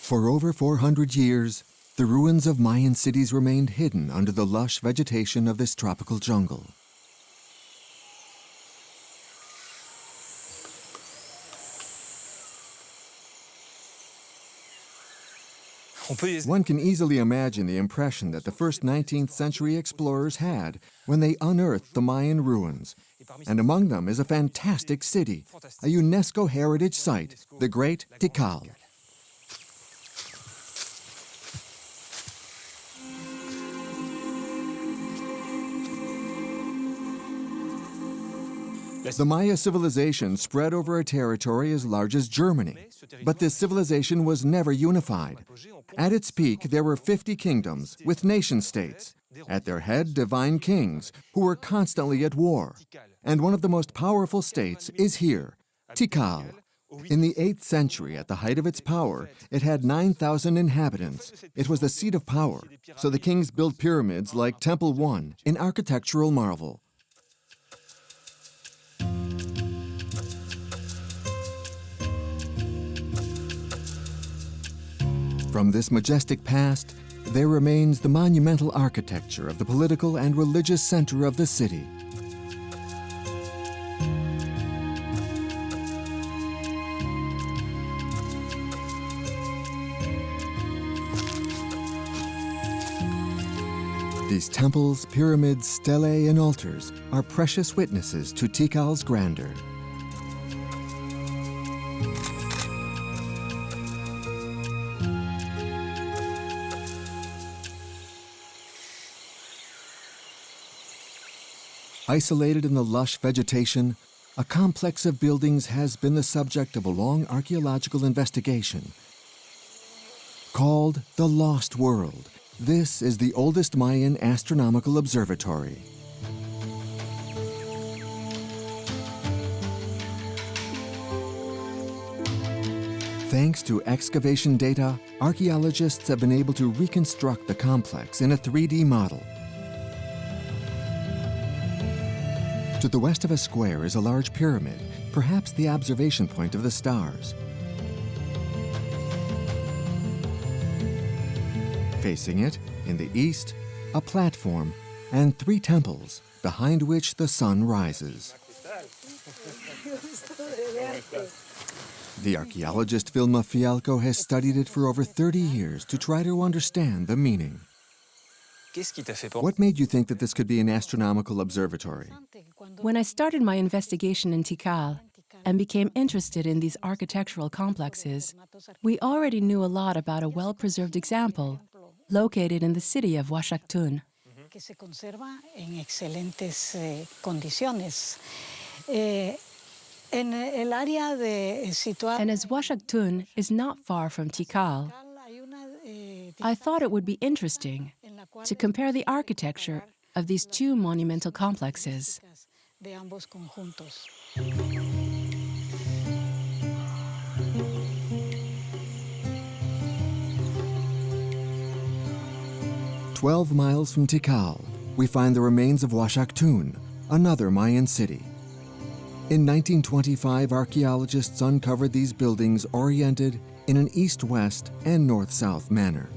For over 400 years, the ruins of Mayan cities remained hidden under the lush vegetation of this tropical jungle. One can easily imagine the impression that the first 19th century explorers had when they unearthed the Mayan ruins. And among them is a fantastic city, a UNESCO heritage site, the great Tikal. The Maya civilization spread over a territory as large as Germany, but this civilization was never unified. At its peak, there were 50 kingdoms with nation-states. At their head, divine kings, who were constantly at war. And one of the most powerful states is here, Tikal. In the 8th century, at the height of its power, it had 9,000 inhabitants. It was the seat of power, so the kings built pyramids like Temple 1, an architectural marvel. From this majestic past, there remains the monumental architecture of the political and religious center of the city. These temples, pyramids, stelae, and altars are precious witnesses to Tikal's grandeur. Isolated in the lush vegetation, a complex of buildings has been the subject of a long archaeological investigation. Called the Lost World, this is the oldest Mayan astronomical observatory. Thanks to excavation data, archaeologists have been able to reconstruct the complex in a 3D model. To the west of a square is a large pyramid, perhaps the observation point of the stars. Facing it, in the east, a platform and 3 temples, behind which the sun rises. The archaeologist Vilma Fialko has studied it for over 30 years to try to understand the meaning. What made you think that this could be an astronomical observatory? When I started my investigation in Tikal and became interested in these architectural complexes, we already knew a lot about a well-preserved example located in the city of Washaktun. And as Washaktun is not far from Tikal, I thought it would be interesting to compare the architecture of these 2 monumental complexes. 12 miles from Tikal, we find the remains of Washaktun, another Mayan city. In 1925, archaeologists uncovered these buildings oriented in an east-west and north-south manner.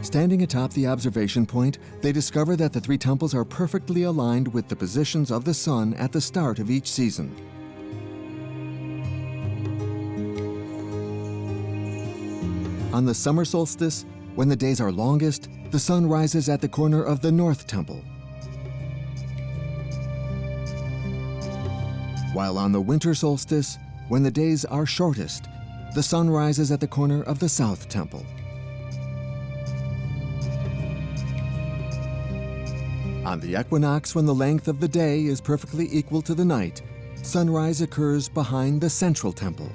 Standing atop the observation point, they discover that the 3 temples are perfectly aligned with the positions of the sun at the start of each season. On the summer solstice, when the days are longest, the sun rises at the corner of the North Temple. While on the winter solstice, when the days are shortest, the sun rises at the corner of the South Temple. On the equinox, when the length of the day is perfectly equal to the night, sunrise occurs behind the Central Temple.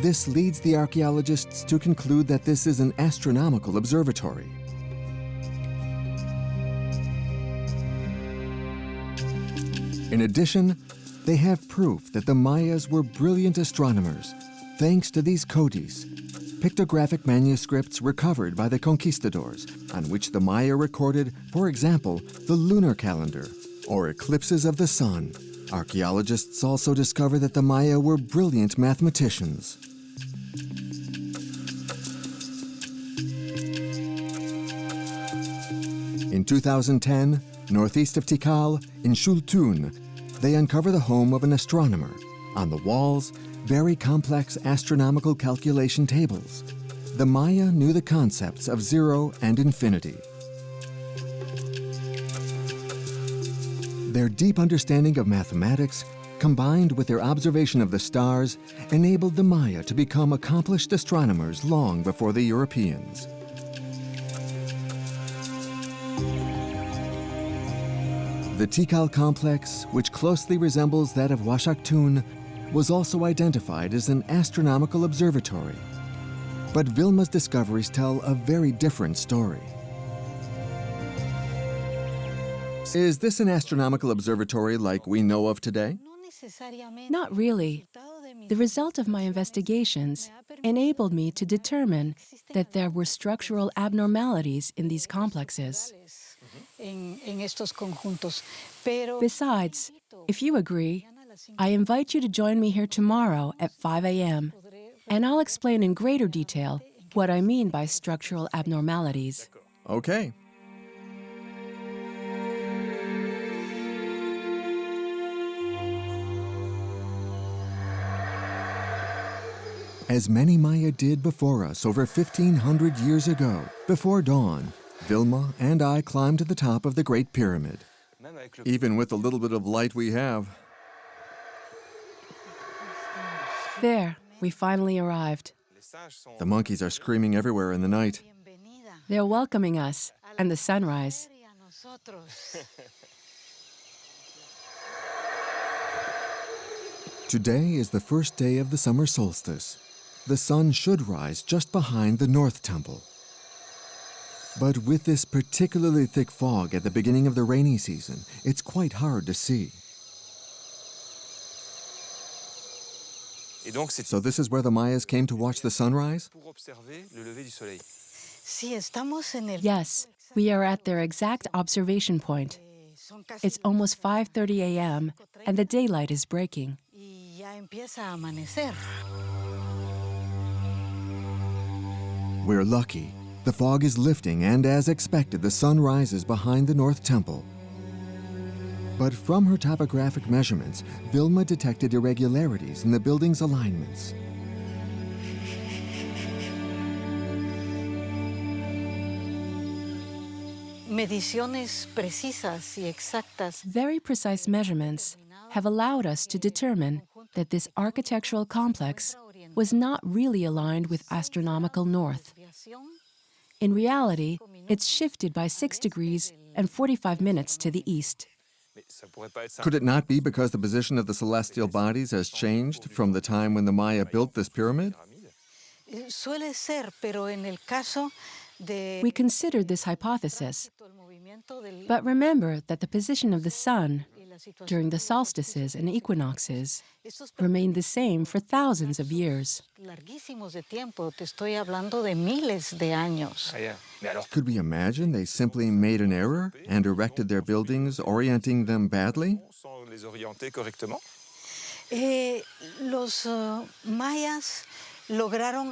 This leads the archaeologists to conclude that this is an astronomical observatory. In addition, they have proof that the Mayas were brilliant astronomers, thanks to these codis, pictographic manuscripts recovered by the conquistadors, on which the Maya recorded, for example, the lunar calendar, or eclipses of the sun. Archaeologists also discover that the Maya were brilliant mathematicians. In 2010, northeast of Tikal, in Xultun, they uncover the home of an astronomer. On the walls, very complex astronomical calculation tables. The Maya knew the concepts of zero and infinity. Their deep understanding of mathematics, combined with their observation of the stars, enabled the Maya to become accomplished astronomers long before the Europeans. The Tikal complex, which closely resembles that of Washaktun, was also identified as an astronomical observatory. But Vilma's discoveries tell a very different story. Is this an astronomical observatory like we know of today? Not really. The result of my investigations enabled me to determine that there were structural abnormalities in these complexes. Besides, if you agree, I invite you to join me here tomorrow at 5 a.m., and I'll explain in greater detail what I mean by structural abnormalities. Okay. As many Maya did before us over 1,500 years ago, before dawn, Vilma and I climbed to the top of the Great Pyramid. Even with the little bit of light we have. There, we finally arrived. The monkeys are screaming everywhere in the night. They're welcoming us and the sunrise. Today is the first day of the summer solstice. The sun should rise just behind the North Temple. But with this particularly thick fog at the beginning of the rainy season, it's quite hard to see. So this is where the Mayas came to watch the sunrise? Yes, we are at their exact observation point. It's almost 5:30 a.m. and the daylight is breaking. We're lucky. The fog is lifting, and as expected, the sun rises behind the North Temple. But from her topographic measurements, Vilma detected irregularities in the building's alignments. Very precise measurements have allowed us to determine that this architectural complex was not really aligned with astronomical north. In reality, it's shifted by 6 degrees and 45 minutes to the east. Could it not be because the position of the celestial bodies has changed from the time when the Maya built this pyramid? We considered this hypothesis, but remember that the position of the sun during the solstices and equinoxes remained the same for thousands of years. Could we imagine they simply made an error and erected their buildings, orienting them badly?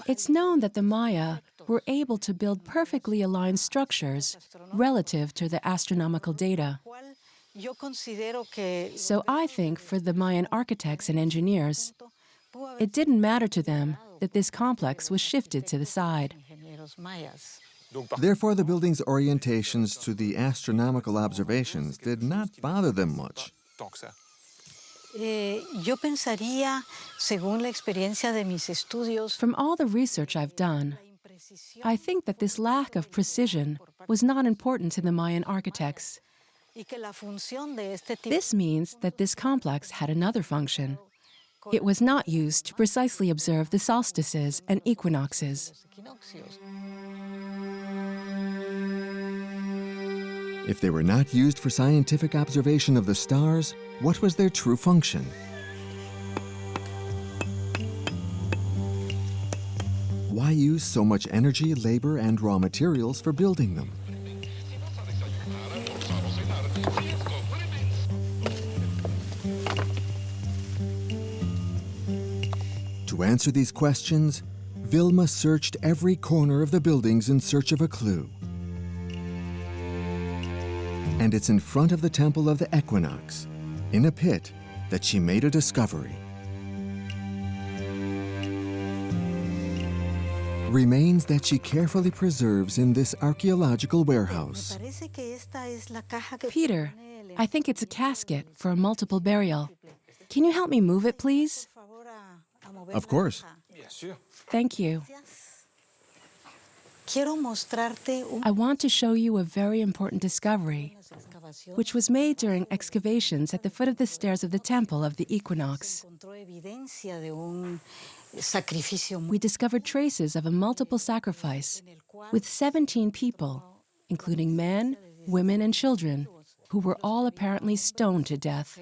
It's known that the Maya were able to build perfectly aligned structures relative to the astronomical data. So I think for the Mayan architects and engineers, it didn't matter to them that this complex was shifted to the side. Therefore, the building's orientations to the astronomical observations did not bother them much. From all the research I've done, I think that this lack of precision was not important to the Mayan architects. This means that this complex had another function. It was not used to precisely observe the solstices and equinoxes. If they were not used for scientific observation of the stars, what was their true function? Why use so much energy, labor, and raw materials for building them? To answer these questions, Vilma searched every corner of the buildings in search of a clue. And it's in front of the Temple of the Equinox, in a pit, that she made a discovery. Remains that she carefully preserves in this archaeological warehouse. Peter, I think it's a casket for a multiple burial. Can you help me move it, please? Of course. Thank you. I want to show you a very important discovery, which was made during excavations at the foot of the stairs of the Temple of the Equinox. We discovered traces of a multiple sacrifice with 17 people, including men, women, and children, who were all apparently stoned to death.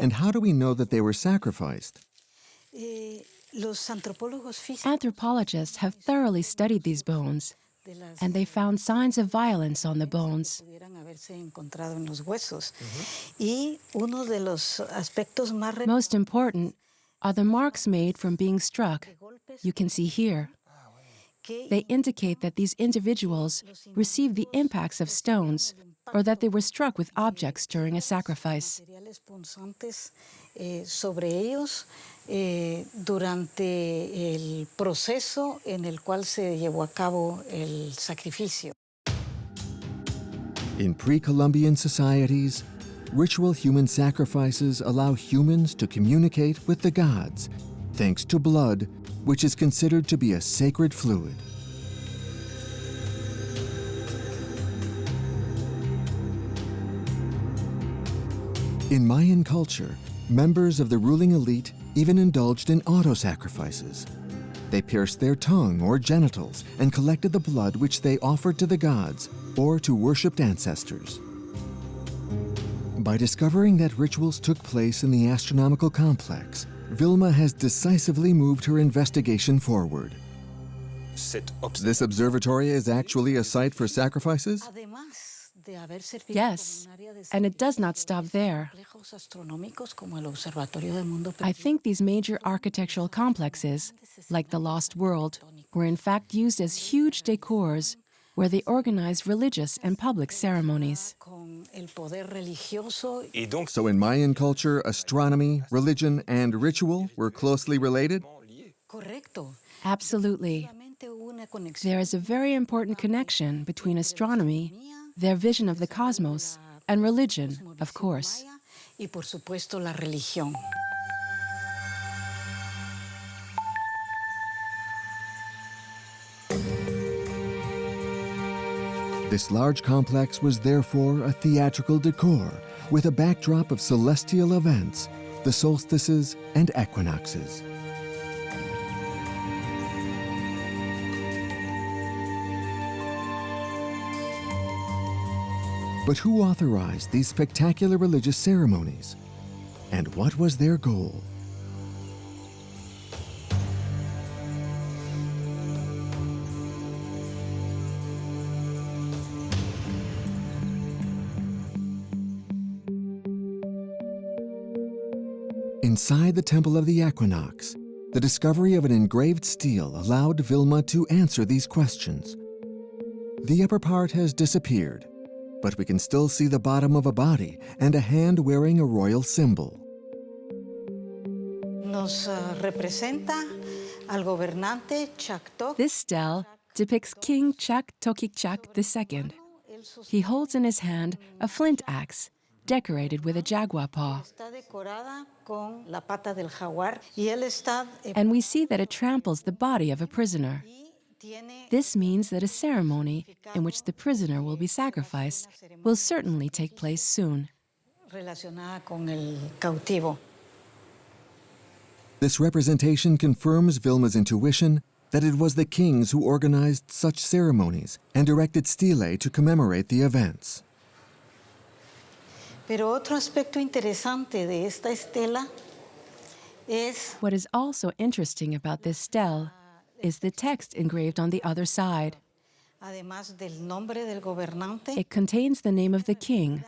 And how do we know that they were sacrificed? Anthropologists have thoroughly studied these bones, and they found signs of violence on the bones. Most important are the marks made from being struck. You can see here. They indicate that these individuals received the impacts of stones or that they were struck with objects during a sacrifice. In pre-Columbian societies, ritual human sacrifices allow humans to communicate with the gods, thanks to blood, which is considered to be a sacred fluid. In Mayan culture, members of the ruling elite even indulged in auto-sacrifices. They pierced their tongue or genitals and collected the blood which they offered to the gods or to worshipped ancestors. By discovering that rituals took place in the astronomical complex, Vilma has decisively moved her investigation forward. This observatory is actually a site for sacrifices? Yes, and it does not stop there. I think these major architectural complexes, like the Lost World, were in fact used as huge decors where they organized religious and public ceremonies. So in Mayan culture, astronomy, religion, and ritual were closely related? Absolutely. There is a very important connection between astronomy, their vision of the cosmos, and religion, of course. This large complex was therefore a theatrical decor with a backdrop of celestial events, the solstices and equinoxes. But who authorized these spectacular religious ceremonies? And what was their goal? Inside the Temple of the Equinox, the discovery of an engraved stele allowed Vilma to answer these questions. The upper part has disappeared, but we can still see the bottom of a body and a hand wearing a royal symbol. This stele depicts King Chak II. He holds in his hand a flint axe decorated with a jaguar paw. And we see that it tramples the body of a prisoner. This means that a ceremony in which the prisoner will be sacrificed will certainly take place soon. This representation confirms Vilma's intuition that it was the kings who organized such ceremonies and erected stelae to commemorate the events. What is also interesting about this stele is the text engraved on the other side. It contains the name of the king,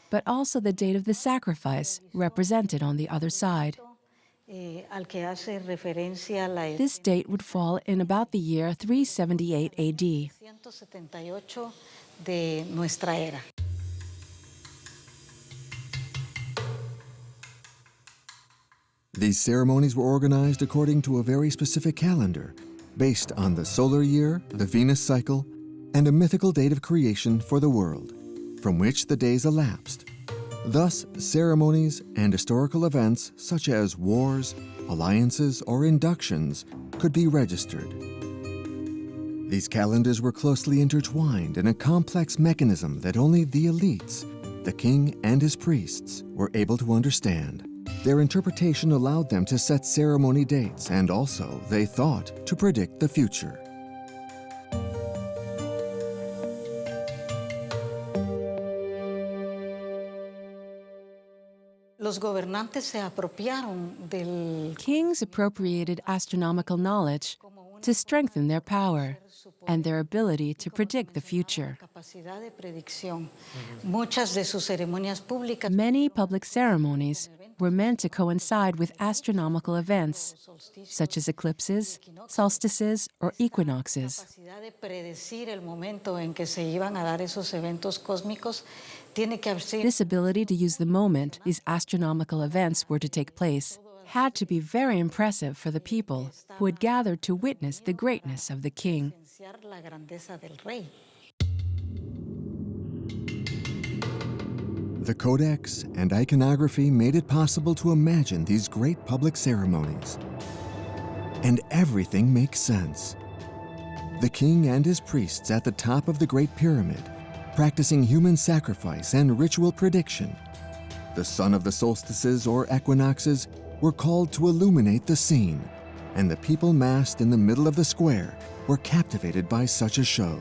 but also the date of the sacrifice represented on the other side. This date would fall in about the year 378 AD. These ceremonies were organized according to a very specific calendar, based on the solar year, the Venus cycle, and a mythical date of creation for the world, from which the days elapsed. Thus, ceremonies and historical events such as wars, alliances, or inductions could be registered. These calendars were closely intertwined in a complex mechanism that only the elites, the king and his priests, were able to understand. Their interpretation allowed them to set ceremony dates and also, they thought, to predict the future. Kings appropriated astronomical knowledge to strengthen their power and their ability to predict the future. Many public ceremonies were meant to coincide with astronomical events, such as eclipses, solstices, or equinoxes. This ability to use the moment these astronomical events were to take place had to be very impressive for the people who had gathered to witness the greatness of the king. The codex and iconography made it possible to imagine these great public ceremonies. And everything makes sense. The king and his priests at the top of the Great Pyramid, practicing human sacrifice and ritual prediction. The sun of the solstices or equinoxes were called to illuminate the scene, and the people massed in the middle of the square were captivated by such a show.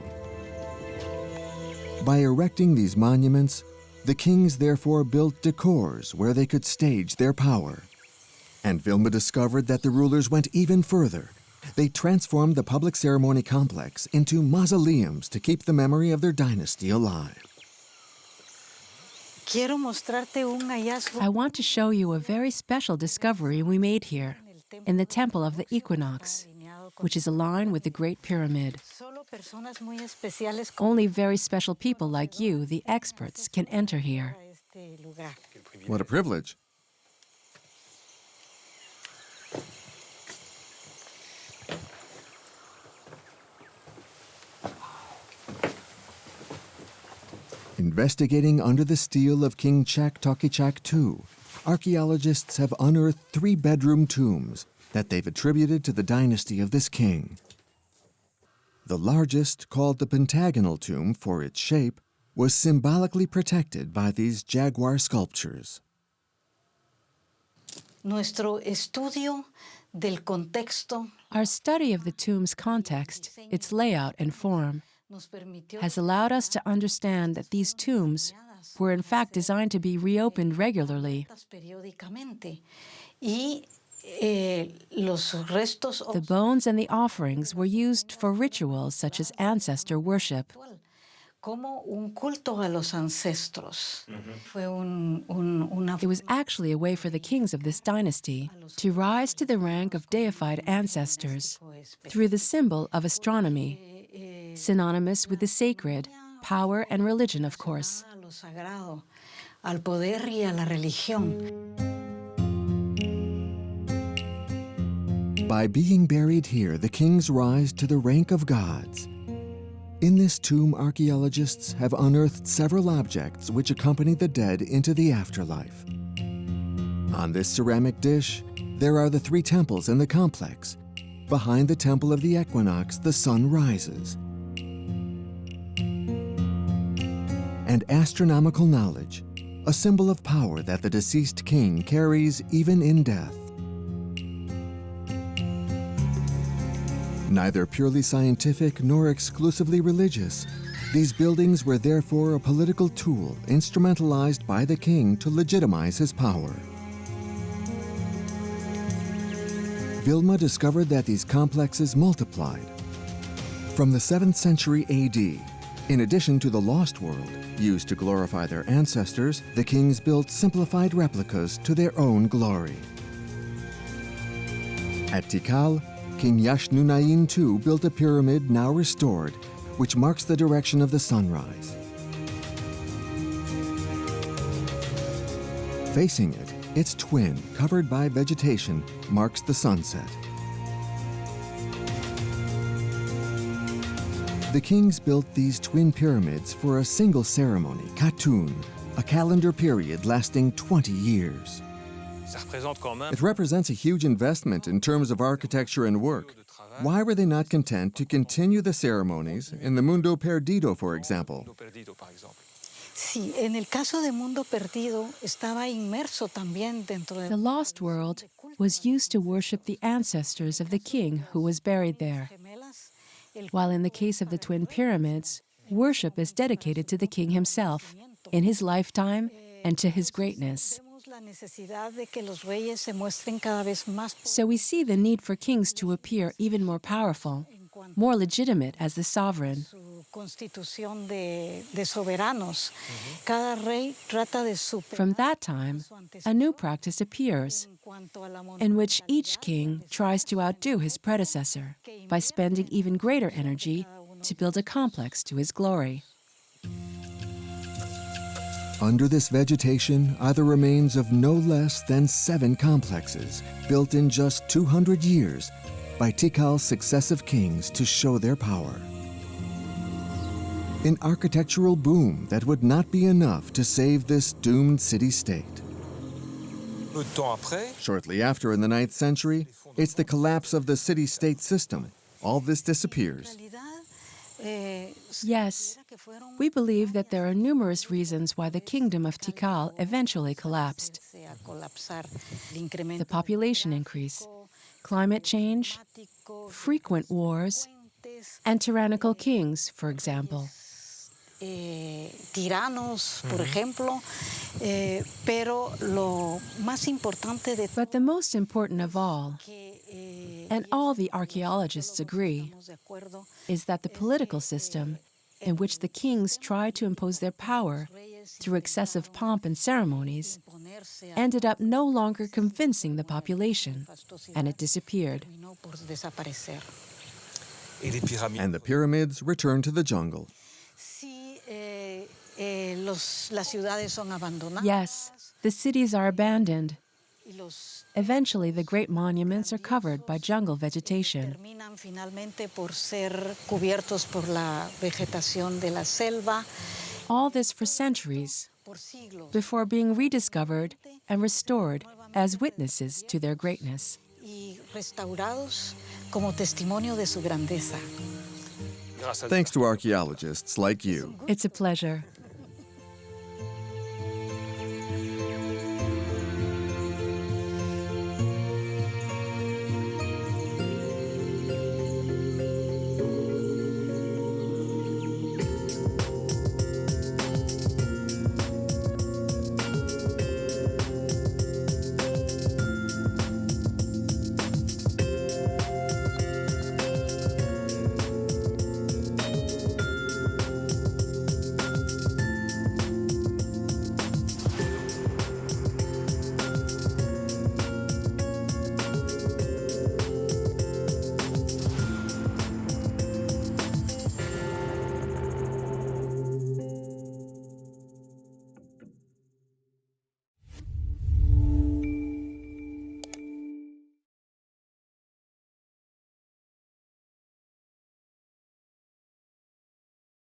By erecting these monuments, the kings therefore built decors where they could stage their power. And Vilma discovered that the rulers went even further. They transformed the public ceremony complex into mausoleums to keep the memory of their dynasty alive. I want to show you a very special discovery we made here, in the Temple of the Equinox, which is aligned with the Great Pyramid. Only very special people like you, the experts, can enter here. What a privilege. Investigating under the stele of King Chak II, archaeologists have unearthed 3 bedroom tombs that they've attributed to the dynasty of this king. The largest, called the pentagonal tomb for its shape, was symbolically protected by these jaguar sculptures. Our study of the tomb's context, its layout and form, has allowed us to understand that these tombs were in fact designed to be reopened regularly. The bones and the offerings were used for rituals such as ancestor worship. It was actually a way for the kings of this dynasty to rise to the rank of deified ancestors through the symbol of astronomy, synonymous with the sacred, power and religion, of course. By being buried here, the kings rise to the rank of gods. In this tomb, archaeologists have unearthed several objects which accompany the dead into the afterlife. On this ceramic dish, there are the 3 temples in the complex. Behind the temple of the equinox, the sun rises. And astronomical knowledge, a symbol of power that the deceased king carries even in death. Neither purely scientific nor exclusively religious, these buildings were therefore a political tool instrumentalized by the king to legitimize his power. Vilma discovered that these complexes multiplied. From the 7th century AD, in addition to the Lost World, used to glorify their ancestors, the kings built simplified replicas to their own glory. At Tikal, King Yashnunayin II built a pyramid now restored, which marks the direction of the sunrise. Facing it, its twin, covered by vegetation, marks the sunset. The kings built these twin pyramids for a single ceremony, Katun, a calendar period lasting 20 years. It represents a huge investment in terms of architecture and work. Why were they not content to continue the ceremonies in the Mundo Perdido, for example? The lost world was used to worship the ancestors of the king who was buried there, while in the case of the twin pyramids, worship is dedicated to the king himself, in his lifetime and to his greatness. So we see the need for kings to appear even more powerful, more legitimate as the sovereign. From that time, a new practice appears, in which each king tries to outdo his predecessor by spending even greater energy to build a complex to his glory. Under this vegetation are the remains of no less than 7 complexes, built in just 200 years by Tikal's successive kings to show their power. An architectural boom that would not be enough to save this doomed city-state. Shortly after, in the 9th century, it's the collapse of the city-state system. All this disappears. Yes, we believe that there are numerous reasons why the kingdom of Tikal eventually collapsed. The population increase, climate change, frequent wars, and tyrannical kings, for example. But the most important of all, and all the archaeologists agree, is that the political system, in which the kings tried to impose their power through excessive pomp and ceremonies, ended up no longer convincing the population, and it disappeared. And the pyramids returned to the jungle. Yes, the cities are abandoned. Eventually, the great monuments are covered by jungle vegetation. All this for centuries, before being rediscovered and restored as witnesses to their greatness. Thanks to archaeologists like you. It's a pleasure.